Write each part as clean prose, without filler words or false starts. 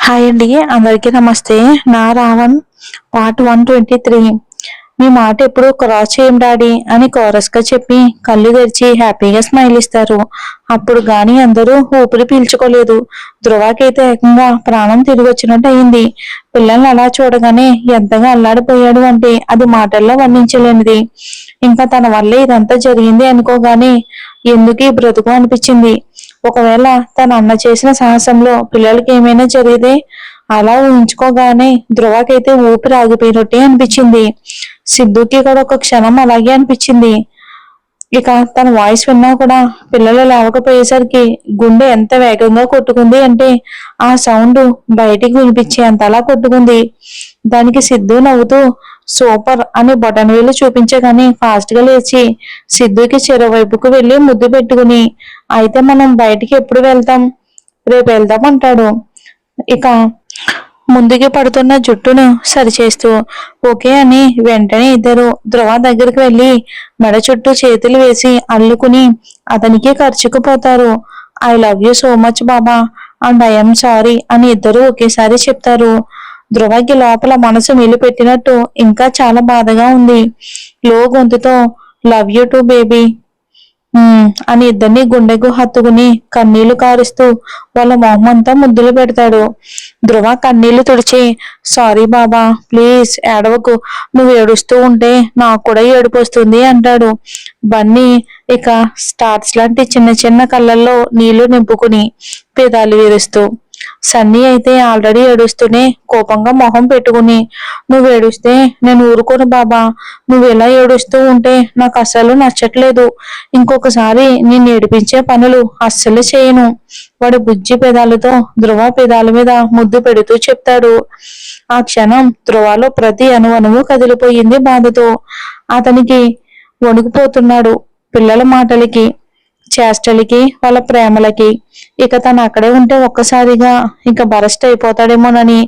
Hi అండి, అందరికీ నమస్తే. నా రావణ్ పార్ట్ 123. మీ మాట ఎప్పుడు క్రాస్ చేయం డాడీ అని కోరస్ గా చెప్పి కళ్ళు తెరిచి హ్యాపీగా స్మైల్ ఇస్తారు. అప్పుడు గాని అందరూ ఊపిరి పీల్చుకోలేదు. ధృవకైతే ఏకంగా ప్రాణం తిరిగి వచ్చినట్టు అయింది. పిల్లల్ని అలా చూడగానే ఎంతగా అల్లాడిపోయాడు అంటే అది మాటల్లో వర్ణించలేనిది. ఇంకా తన వల్లే ఇదంతా జరిగింది అనుకోగానే ఎందుకు ఈ బ్రతుకు అనిపించింది. ఒకవేళ తన అన్న చేసిన సాహసంలో పిల్లలకి ఏమైనా జరిగితే అలా ఊహించుకోగానే ధృవకైతే ఊపిరి ఆగిపోయినట్టే అనిపించింది. సిద్ధుకి కూడా ఒక క్షణం అలాగే అనిపించింది. ఇక తన వాయిస్ విన్నా కూడా పిల్లలు లేవకపోయేసరికి గుండె ఎంత వేగంగా కొట్టుకుంది అంటే ఆ సౌండ్ బయటికి వినిపించే అంతలా కొట్టుకుంది. దానికి సిద్ధు నవ్వుతూ సూపర్ అని బటన్ వేలు చూపించగానే ఫాస్ట్ గా లేచి సిద్ధుకి చెరోవైపుకు వెళ్లి ముద్దు పెట్టుకుని అయితే మనం బయటికి ఎప్పుడు వెళ్తాం, రేపు వెళ్దాం అంటాడు. ఇక ముందుకి పడుతున్న జుట్టును సరిచేస్తూ ఓకే అని వెంటనే ఇద్దరు ధృవ దగ్గరికి వెళ్లి మెడ చుట్టూ చేతులు వేసి అల్లుకుని అతనికి ఖర్చుకుపోతారు. I love you so much బాబా అండ్ ఐఎమ్ సారీ అని ఇద్దరు ఒకేసారి చెప్తారు. ధృవకి లోపల మనసు పెట్టినట్టు ఇంకా చాలా బాధగా ఉంది. లో గొంతుతో లవ్ యూ టు బేబీ అని ఇద్దరిని గుండెకు హత్తుకుని కన్నీళ్లు కారుస్తూ వాళ్ళ మొహమంతా ముద్దులు పెడతాడు. ధృవ కన్నీళ్లు తుడిచి సారీ బాబా ప్లీజ్ ఏడవకు, నువ్వు ఏడుస్తూ ఉంటే నాకు కూడా ఏడుపు వస్తుంది అంటాడు. బన్నీ ఇక స్టార్స్ లాంటి చిన్న చిన్న కళ్ళల్లో నీళ్లు నింపుకుని పెదాలు విరుస్తూ, సన్నీ అయితే ఆల్రెడీ ఏడుస్తూనే కోపంగా మొహం పెట్టుకుని నువ్వు ఏడుస్తే నేను ఊరుకోను బాబా, నువ్వు ఇలా ఏడుస్తూ ఉంటే నాకు అస్సలు నచ్చట్లేదు, ఇంకొకసారి నేను ఏడిపించే పనులు అస్సలు చేయను వాడి బుజ్జి పెదాలతో ధృవ పెదాల మీద ముద్దు పెడుతూ చెప్తాడు. ఆ క్షణం ధృవలో ప్రతి అణువణువు కదిలిపోయింది బాధతో. అతనికి వణుకుపోతున్నాడు పిల్లల మాటలకి, చేష్టలకి, వాళ్ళ ప్రేమలకి. ఇక తను అక్కడే ఉంటే ఒక్కసారిగా ఇక బరస్ట్ అయిపోతాడేమోనని,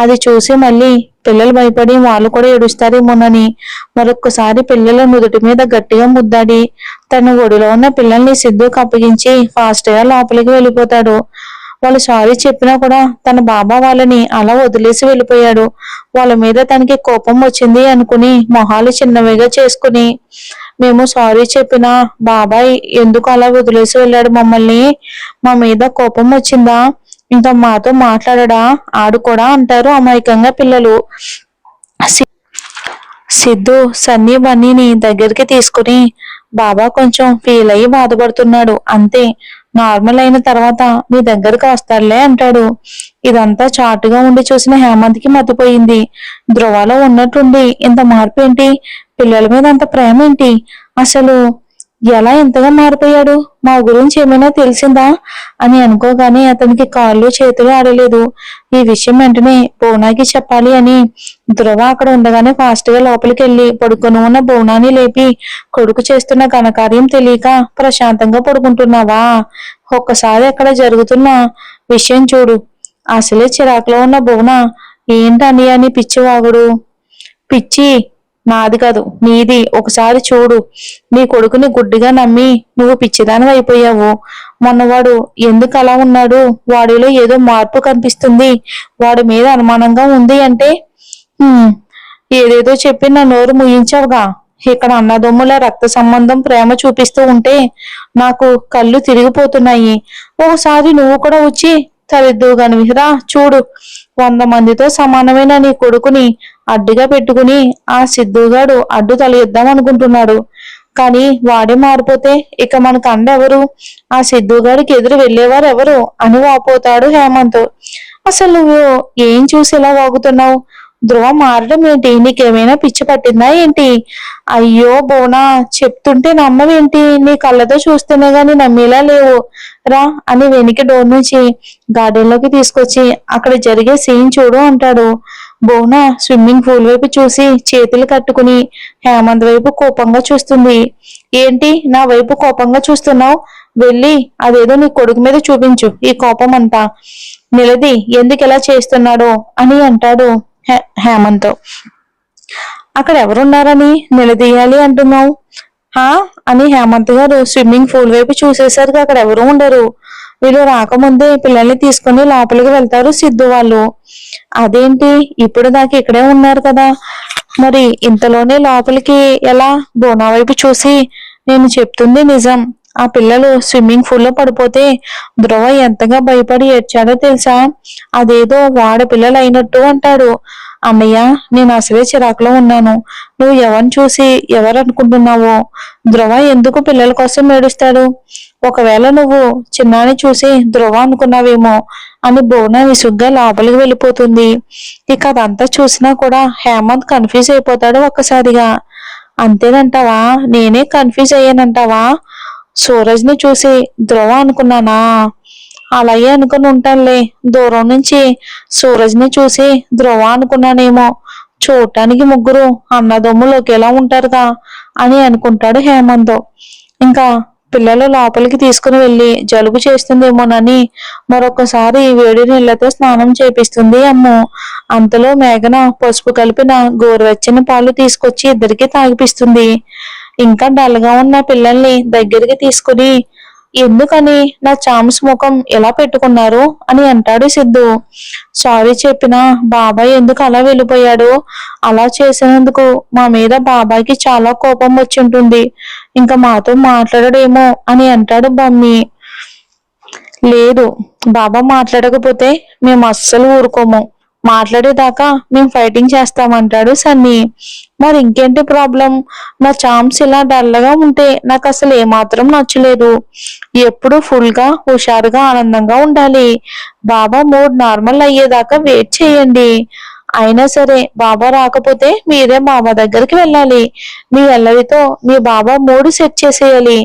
అది చూసి మళ్ళీ పిల్లలు భయపడి వాళ్ళు కూడా ఏడుస్తారేమోనని మరొక్కసారి పిల్లల నుదుటి మీద గట్టిగా ముద్దాడి తన ఒడిలో ఉన్న పిల్లల్ని సిద్ధుకు అప్పగించి ఫాస్ట్ గా లోపలికి వెళ్ళిపోతాడు. వాళ్ళు సారీ చెప్పినా కూడా తన బాబా వాళ్ళని అలా వదిలేసి వెళ్ళిపోయాడు. వాళ్ళ మీద తనకి కోపం వచ్చింది అనుకుని మొహాలు చిన్నవిగా చేసుకుని మేము సారీ చెప్పినా బాబాయ్ ఎందుకు అలా వదిలేసి వెళ్ళాడు మమ్మల్ని, మా మీద కోపం వచ్చిందా, ఇంకా మాతో మాట్లాడడా ఆడు కూడా అంటారు అమాయకంగా పిల్లలు. సిద్ధు సన్నీ బన్నీని దగ్గరికి తీసుకుని బాబా కొంచెం ఫీల్ అయ్యి బాధపడుతున్నాడు అంతే, నార్మల్ అయిన తర్వాత మీ దగ్గరకు వస్తాడులే అంటాడు. ఇదంతా చాటుగా ఉండి చూసిన హేమంత్కి మతిపోయింది. ధృవలో ఉన్నట్టుండి ఇంత మార్పు ఏంటి, పిల్లల మీద అంత ప్రేమ ఏంటి, అసలు ఎలా ఎంతగా మారిపోయాడు, మా గురించి ఏమైనా తెలిసిందా అని అనుకోగానే అతనికి కాళ్ళు చేతులు ఆడలేదు. ఈ విషయం వెంటనే బోనాకి చెప్పాలి అని ధృవ అక్కడ ఉండగానే ఫాస్ట్ గా లోపలికి వెళ్ళి పడుకొని ఉన్న బోనాన్ని లేపి కొడుకు చేస్తున్న ఘనకార్యం తెలియక ప్రశాంతంగా పడుకుంటున్నావా, ఒక్కసారి అక్కడ జరుగుతున్న విషయం చూడు. అసలే చిరాకులో ఉన్న బోన ఏంటని అని పిచ్చివాగుడు, పిచ్చి నాది కాదు నీది, ఒకసారి చూడు, నీ కొడుకుని గుడ్డిగా నమ్మి నువ్వు పిచ్చిదాని అయిపోయావు. మొన్నవాడు ఎందుకు అలా ఉన్నాడు, వాడిలో ఏదో మార్పు కనిపిస్తుంది, వాడి మీద అనుమానంగా ఉంది అంటే ఏదేదో చెప్పి నా నోరు ముయించావుగా. ఇక్కడ అన్నదమ్ముల రక్త సంబంధం ప్రేమ చూపిస్తూ ఉంటే నాకు కళ్ళు తిరిగిపోతున్నాయి. ఒకసారి నువ్వు కూడా వచ్చి తలెద్దుగానివిరా చూడు, 100 మందితో సమానమైన నీ కొడుకుని అడ్డుగా పెట్టుకుని ఆ సిద్ధుగాడు అడ్డు తలెద్దాం అనుకుంటున్నాడు. కానీ వాడే మారిపోతే ఇక మనకు అండెవరు, ఆ సిద్ధుగాడికి ఎదురు వెళ్ళేవారు ఎవరు అని వాపోతాడు హేమంత్. అసలు నువ్వు ఏం చూసి ఇలా వాగుతున్నావు, ధృవ మారడం ఏంటి, నీకేమైనా పిచ్చి పట్టిందా ఏంటి, అయ్యో బోనా చెప్తుంటే నమ్మవేంటి, నీ కళ్ళతో చూస్తేనే గాని నమ్మేలా లేవు రా అని వెనికి డోర్ నుంచి గార్డెన్ లోకి తీసుకొచ్చి అక్కడ జరిగే సీన్ చూడు అంటాడు. బోనా స్విమ్మింగ్ పూల్ వైపు చూసి చేతులు కట్టుకుని హేమంత్ వైపు కోపంగా చూస్తుంది. ఏంటి నా వైపు కోపంగా చూస్తున్నావు, వెళ్ళి అదేదో నీ కొడుకు మీద చూపించు ఈ కోపం అంతా, నిలది ఎందుకు ఇలా చేస్తున్నాడో అని అంటాడు హేమంత్. అక్కడ ఎవరున్నారని నిలదీయాలి అంటున్నావు హా అని హేమంత్ గారు స్విమ్మింగ్ పూల్ వైపు చూసేసరికి అక్కడ ఎవరు ఉండరు. వీళ్ళు రాకముందే పిల్లల్ని తీసుకుని లోపలికి వెళ్తారు సిద్ధు వాళ్ళు. అదేంటి ఇప్పుడు దాకా ఇక్కడే ఉన్నారు కదా, మరి ఇంతలోనే లోపలికి ఎలా? బోనా వైపు చూసి, నేను చెప్తుంది నిజం. ఆ పిల్లలు స్విమ్మింగ్ పూల్ లో పడిపోతే ధ్రువ ఎంతగా భయపడి ఏడ్చాడో తెలుసా? అదేదో వాడ పిల్లలు అయినట్టు అంటాడు. అన్నయ్య, నేను అసలే చిరాకులో ఉన్నాను. నువ్వు ఎవరిని చూసి ఎవరు అనుకుంటున్నావో? ధ్రువ ఎందుకు పిల్లల కోసం ఏడుస్తాడు? ఒకవేళ నువ్వు చిన్నాని చూసి ధ్రువ అనుకున్నావేమో అని బోనా విసుగ్గా లోపలికి వెళ్ళిపోతుంది. ఇక అదంతా చూసినా కూడా హేమంత్ కన్ఫ్యూజ్ అయిపోతాడు ఒక్కసారిగా. అంతేనంటావా? నేనే కన్ఫ్యూజ్ అయ్యానంటావా? సూరజ్ ని చూసి ధ్రువ అనుకున్నానా? అలాగే అనుకుని ఉంటానులే. దూరం నుంచి సూరజ్ ని చూసి ధ్రువ అనుకున్నానేమో. చూడటానికి ముగ్గురు అన్నదమ్ములు ఒకేలా ఉంటారుగా అని అనుకుంటాడు హేమంత్. ఇంకా పిల్లలు లోపలికి తీసుకుని వెళ్ళి జలుబు చేస్తుందేమోనని మరొకసారి వేడి నీళ్లతో స్నానం చేపిస్తుంది అమ్ము. అంతలో మేఘన పసుపు కలిపిన గోరువెచ్చని పాలు తీసుకొచ్చి ఇద్దరికి తాగిపిస్తుంది. ఇంకా డల్గా ఉన్న పిల్లల్ని దగ్గరికి తీసుకుని, ఎందుకని నా చామ్స్ ముఖం ఎలా పెట్టుకున్నారు అని అంటాడు సిద్ధు. సారీ చెప్పినా బాబాయ్ ఎందుకు అలా వెళ్ళిపోయాడు? అలా చేసినందుకు మా మీద బాబాయ్కి చాలా కోపం వచ్చి ఉంటుంది. ఇంకా మాతో మాట్లాడడేమో అని అంటాడు బమ్మి. లేదు, బాబా మాట్లాడకపోతే మేము అస్సలు ఊరుకోము. మాట్లాడేదాకా మేము ఫైటింగ్ చేస్తామంటాడు సన్నీ. మరి ఇంకేంటి ప్రాబ్లం? నా చామ్స్ ఇలా డల్లగా ఉంటే నాకు అసలు ఏమాత్రం నచ్చలేదు. ఎప్పుడు ఫుల్ గా హుషారుగా ఆనందంగా ఉండాలి. బాబా మూడ్ నార్మల్ అయ్యేదాకా వెయిట్ చేయండి. అయినా సరే బాబా రాకపోతే మీరే బాబా దగ్గరికి వెళ్ళాలి. మీ అల్లరితో మీ బాబా మూడు సెట్ చేసేయాలి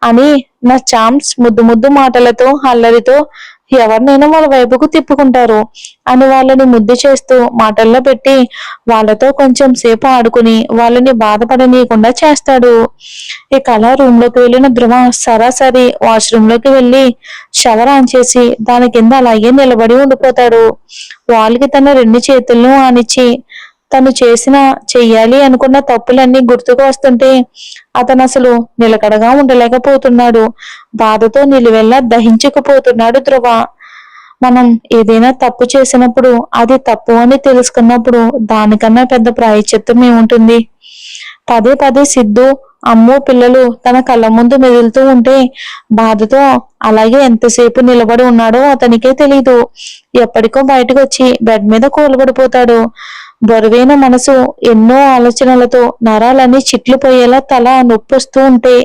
అని నా చామ్స్ ముద్దు ముద్దు మాటలతో అల్లరితో ఎవరినైనా వాళ్ళ వైపుకు తిప్పుకుంటారు అని వాళ్ళని ముద్దు చేస్తూ మాటల్లో పెట్టి వాళ్ళతో కొంచెం సేపు ఆడుకుని వాళ్ళని బాధపడనీయకుండా చేస్తాడు. ఇక అలా రూమ్ లోకి వెళ్ళిన ధ్రువ సరాసరి వాష్రూమ్ లోకి వెళ్ళి షవర్ ఆన్ చేసి దాని కింద అలాగే నిలబడి ఉండిపోతాడు. వాళ్ళకి తన రెండు చేతులను ఆనిచ్చి తను చెయ్యాలి అనుకున్న తప్పులన్నీ గుర్తుకు వస్తుంటే అతను అసలు నిలకడగా ఉండలేకపోతున్నాడు. బాధతో నిలువెల్లా దహించుకుపోతున్నాడు ధ్రువ. మనం ఏదైనా తప్పు చేసినప్పుడు అది తప్పు అని తెలుసుకున్నప్పుడు దానికన్నా పెద్ద ప్రాయశ్చిత్తం ఏముంటుంది? పదే పదే సిద్ధు, అమ్ము పిల్లలు తన కళ్ళ ముందు మెదులుతూ ఉంటే బాధతో అలాగే ఎంతసేపు నిలబడి ఉన్నాడో అతనికే తెలీదు. ఎప్పటికో బయటకు వచ్చి బెడ్ మీద కూలబడిపోతాడు. బరువైన మనసు ఎన్నో ఆలోచనలతో నరాలన్నీ చిట్లు పోయేలా తల నొప్పొస్తూ ఉంటే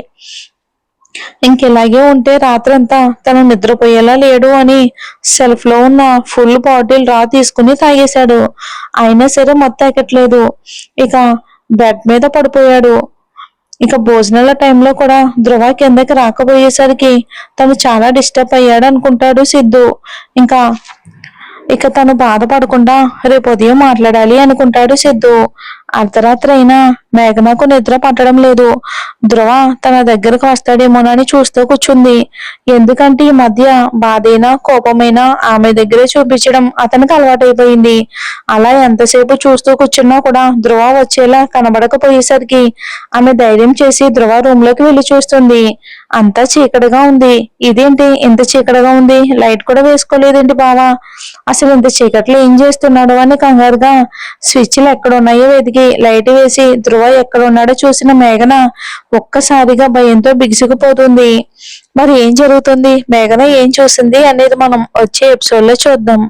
ఇంకెలాగే ఉంటే రాత్రంతా తను నిద్రపోయేలా లేడు అని సెల్ఫ్ లో ఉన్న ఫుల్ బాటిల్ తీసుకుని తాగేశాడు. అయినా సరే మొత్తం ఎక్కట్లేదు. ఇక బెడ్ మీద పడిపోయాడు. ఇక భోజనాల టైంలో కూడా ధ్రువ కిందకి రాకపోయేసరికి తను చాలా డిస్టర్బ్ అయ్యాడు అనుకుంటాడు సిద్ధు. ఇంకా ఇక తను బాధపడకుండా రేపు ఉదయం మాట్లాడాలి అనుకుంటాడు సిద్ధు. అర్ధరాత్రి అయినా మేఘనకు నిద్ర పట్టడం లేదు. ధ్రువ తన దగ్గరకు వస్తాడేమోనని చూస్తూ కూర్చుంది. ఎందుకంటే ఈ మధ్య బాధైనా కోపమైనా ఆమె దగ్గరే చూపించడం అతనికి అలవాటైపోయింది. అలా ఎంతసేపు చూస్తూ కూర్చున్నా కూడా ధ్రువ వచ్చేలా కనబడకపోయేసరికి ఆమె ధైర్యం చేసి ధ్రువ రూమ్ లోకి వెళ్లి చూస్తుంది. అంతా చీకటిగా ఉంది. ఇదేంటి ఇంత చీకటిగా ఉంది? లైట్ కూడా వేసుకోలేదేంటి బావా? అసలు ఇంత చీకట్లో ఏం చేస్తున్నాడు అని కంగారుగా స్విచ్లు ఎక్కడున్నాయో వెతికి లైట్ వేసి ధ్రువ ఎక్కడున్నాడో చూసిన మేఘన ఒక్కసారిగా భయంతో బిగుసుకుపోతుంది. మరి ఏం జరుగుతుంది, మేఘన ఏం చూసింది అనేది మనం వచ్చే ఎపిసోడ్ లో చూద్దాం.